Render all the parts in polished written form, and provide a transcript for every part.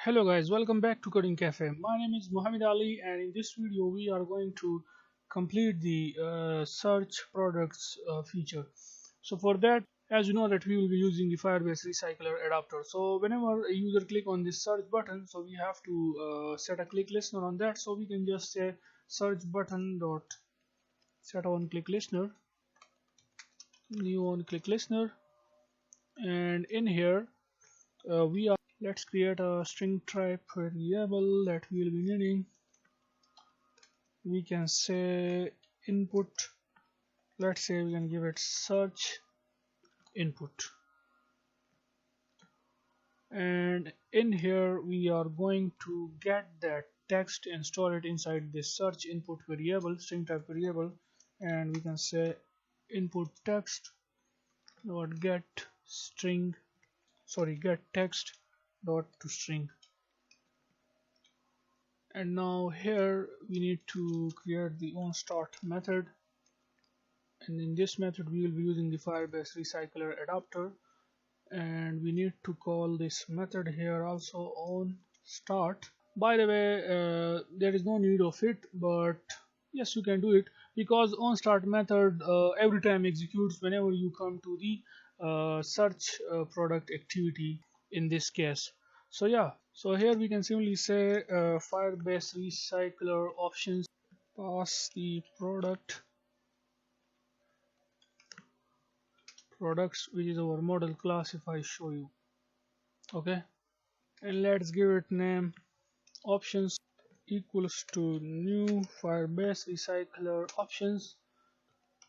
Hello guys, welcome back to Coding Cafe. My name is Mohammed Ali, and in this video we are going to complete the search products feature. So for that, as you know that we will be using the Firebase recycler adapter. So whenever a user click on this search button, so we have to set a click listener on that. So we can just say search button dot set on click listener, new on click listener, and in here we are let's create a string type variable that we will be needing. We can say input, let's say we can give it search input, and in here we are going to get that text and store it inside this search input variable, string type variable, and we can say input text dot get string, get text dot to string. And now here we need to create the onStart method, and in this method we will be using the Firebase recycler adapter, and we need to call this method here also onStart. By the way, there is no need of it, but yes, you can do it because onStart method every time executes whenever you come to the search product activity in this case. So yeah, so here we can simply say Firebase recycler options, pass the products, which is our model class if I show you. Okay, and let's give it name options equals to new Firebase recycler options,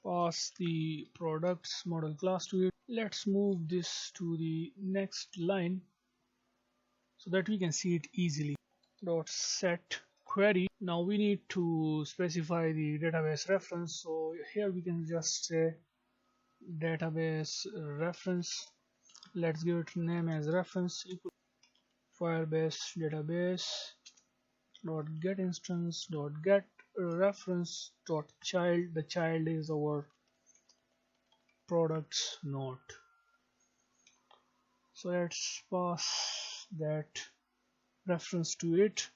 pass the products model class to it. Let's move this to the next line so that we can see it easily. Dot set query. Now we need to specify the database reference, so here we can just say database reference. Let's give it name as reference equal Firebase database dot get instance dot get reference dot child. The child is our products node, so let's pass that reference to it,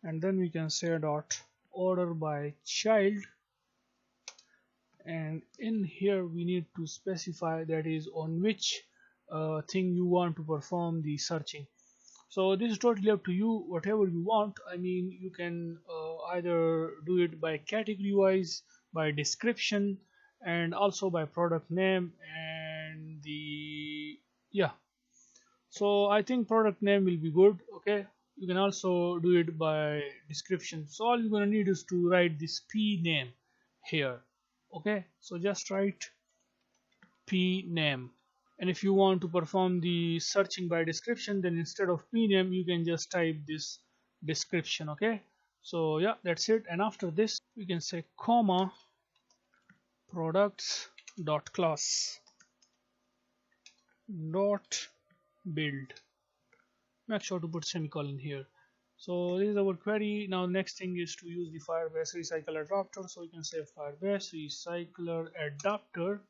and then we can say dot order by child, and in here we need to specify that is on which thing you want to perform the searching. So this is totally up to you, whatever you want. I mean, you can either do it by category wise, by description, and also by product name, and the yeah, so I think product name will be good. Okay, you can also do it by description. So all you're gonna need is to write this p name here. Okay, so just write p name, and if you want to perform the searching by description, then instead of p name you can just type this description. Okay, so yeah, that's it. And after this we can say comma products dot class dot build. Make sure to put semicolon here. So this is our query. Now next thing is to use the Firebase recycler adapter. So you can say Firebase recycler adapter.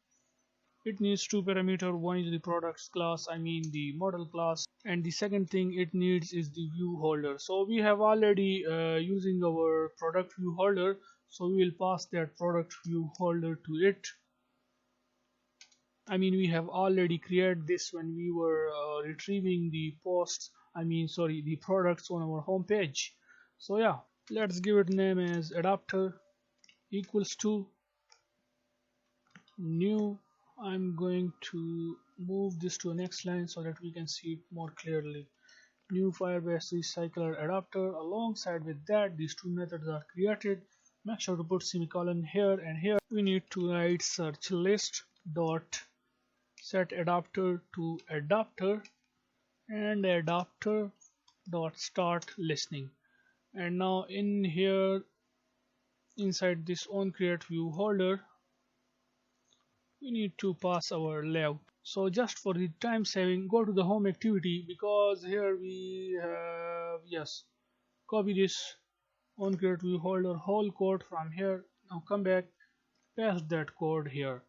It needs two parameters. One is the products class, I mean the model class, and the second thing it needs is the view holder. So we have already using our product view holder, so we will pass that product view holder to it. I mean, we have already created this when we were retrieving the posts, the products on our home page. So yeah, let's give it name as adapter equals to new. I'm going to move this to the next line so that we can see it more clearly. New Firebase recycler adapter. Alongside with that, these two methods are created. Make sure to put semicolon here, and here we need to write search list dot set adapter to adapter and adapter dot start listening. And now in here inside this on create view holder we need to pass our layout. So just for the time saving, go to the home activity, because here we have, yes, copy this on create view holder whole code from here. Now come back, paste that code here,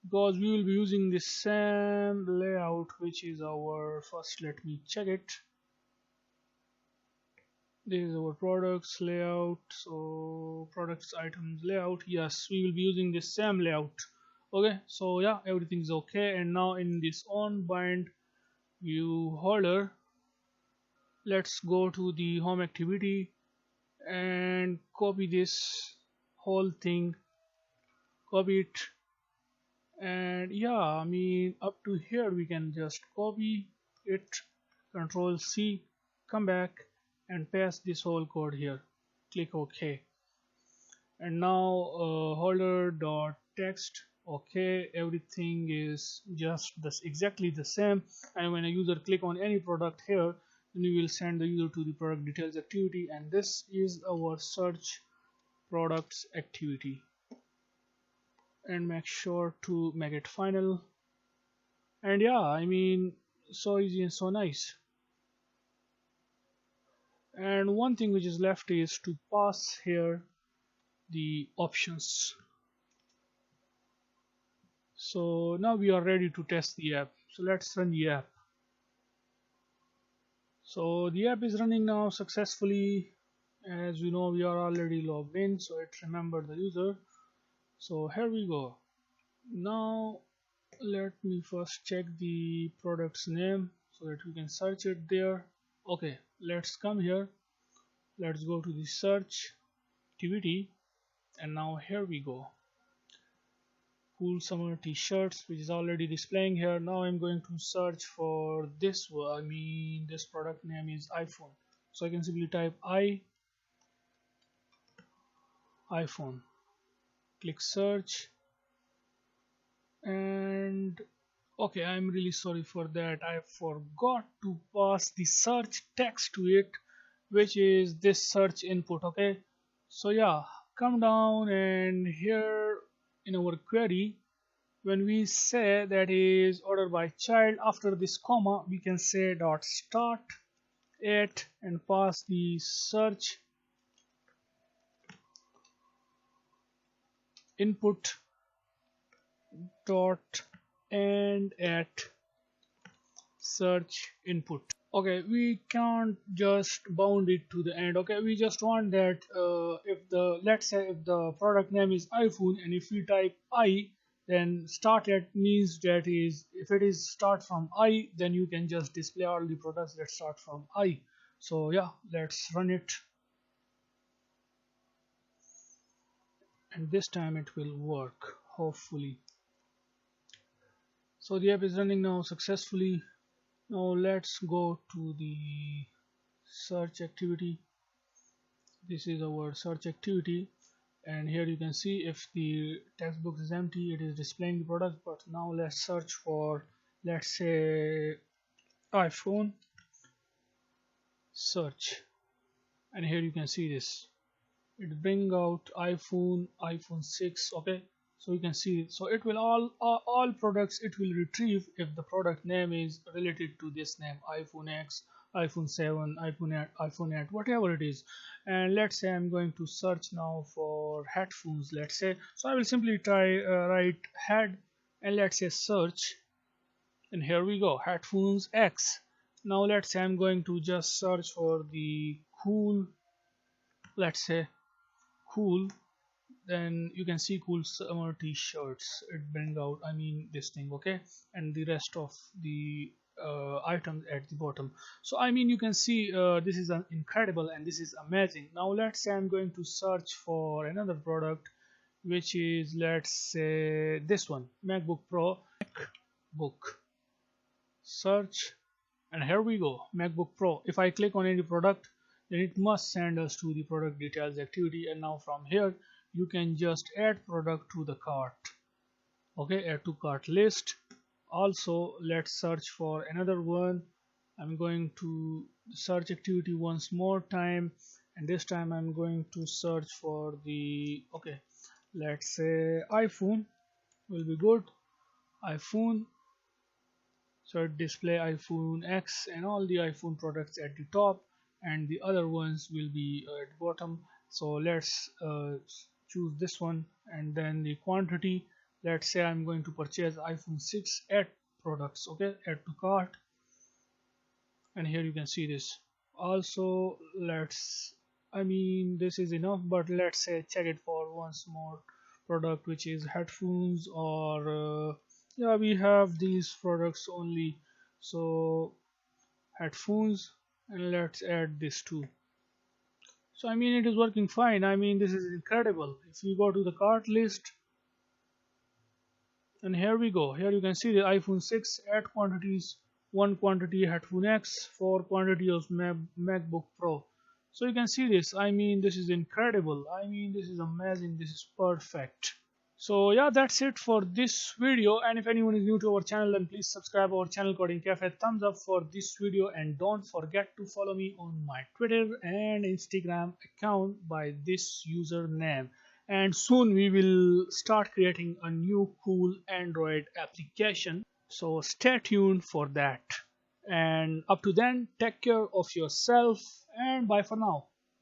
because we will be using the same layout, which is our first, let me check it. This is our products layout. So products items layout, yes, we will be using this same layout. Okay, so yeah, everything's okay. And now in this on bind view holder, let's go to the home activity and copy this whole thing, copy it. And yeah, I mean, up to here we can just copy it, control C, come back and paste this whole code here, click OK. And now holder dot text, okay, everything is just this exactly the same. And when a user click on any product here, then we will send the user to the product details activity, and this is our search products activity. And make sure to make it final. And yeah, I mean, so easy and so nice. And one thing which is left is to pass here the options. So now we are ready to test the app. So let's run the app. So the app is running now successfully. As we know, we are already logged in, so it remembered the user. So here we go. Now let me first check the product's name so that we can search it there. Okay, let's come here. Let's go to the search activity, and now here we go. Cool summer t-shirts, which is already displaying here. Now I'm going to search for this one. I mean, this product name is iPhone, so I can simply type iPhone, click search. And okay, I'm really sorry for that, I forgot to pass the search text to it, which is this search input. Okay, so yeah, come down, and here in our query, when we say that is ordered by child, after this comma we can say dot start at and pass the search input dot end at search input. Okay, we can't just bound it to the end. Okay, we just want that if the, let's say if the product name is iPhone, and if we type I, then start at means that is, if it is start from I, then you can just display all the products that start from I. So yeah, let's run it, and this time it will work, hopefully. So the app is running now successfully. Now let's go to the search activity. This is our search activity, and here you can see if the text box is empty, it is displaying the product. But now let's search for, let's say, iPhone, search, and here you can see this, it bring out iPhone 6. Okay, so you can see it. So it will all products it will retrieve if the product name is related to this name, iPhone X, iPhone 7, iPhone 8, whatever it is. And let's say I'm going to search now for headphones, let's say. So I will simply try write head, and let's say search, and here we go, headphones X. Now let's say I'm going to just search for the cool, let's say cool, then you can see cool summer t-shirts, it bring out, I mean, this thing. Okay, and the rest of the items at the bottom. So I mean, you can see this is incredible and this is amazing. Now let's say I'm going to search for another product, which is, let's say, this one, MacBook Pro, MacBook, search, and here we go, MacBook Pro. If I click on any product, then it must send us to the product details activity, and now from here you can just add product to the cart. Okay, add to cart list. Also let's search for another one. I'm going to search activity once more time, and this time I'm going to search for the, okay, let's say iPhone will be good, iPhone. So it display iPhone X and all the iPhone products at the top, and the other ones will be at the bottom. So let's choose this one, and then the quantity, let's say I'm going to purchase iPhone 6, add products. Okay, add to cart, and here you can see this. Also, this is enough, but let's say check it for once more product, which is headphones, or yeah, we have these products only. So headphones, and let's add this too. So it is working fine. This is incredible. If we go to the cart list, and here we go. Here you can see the iPhone 6 add quantities: one quantity headphone X, four quantity of MacBook Pro. So you can see this. This is incredible. This is amazing. This is perfect. So yeah, that's it for this video. And if anyone is new to our channel, then please subscribe our channel Coding Cafe. Thumbs up for this video, and don't forget to follow me on my Twitter and Instagram account by this username. And soon we will start creating a new cool Android application. So stay tuned for that. And up to then, take care of yourself, and bye for now.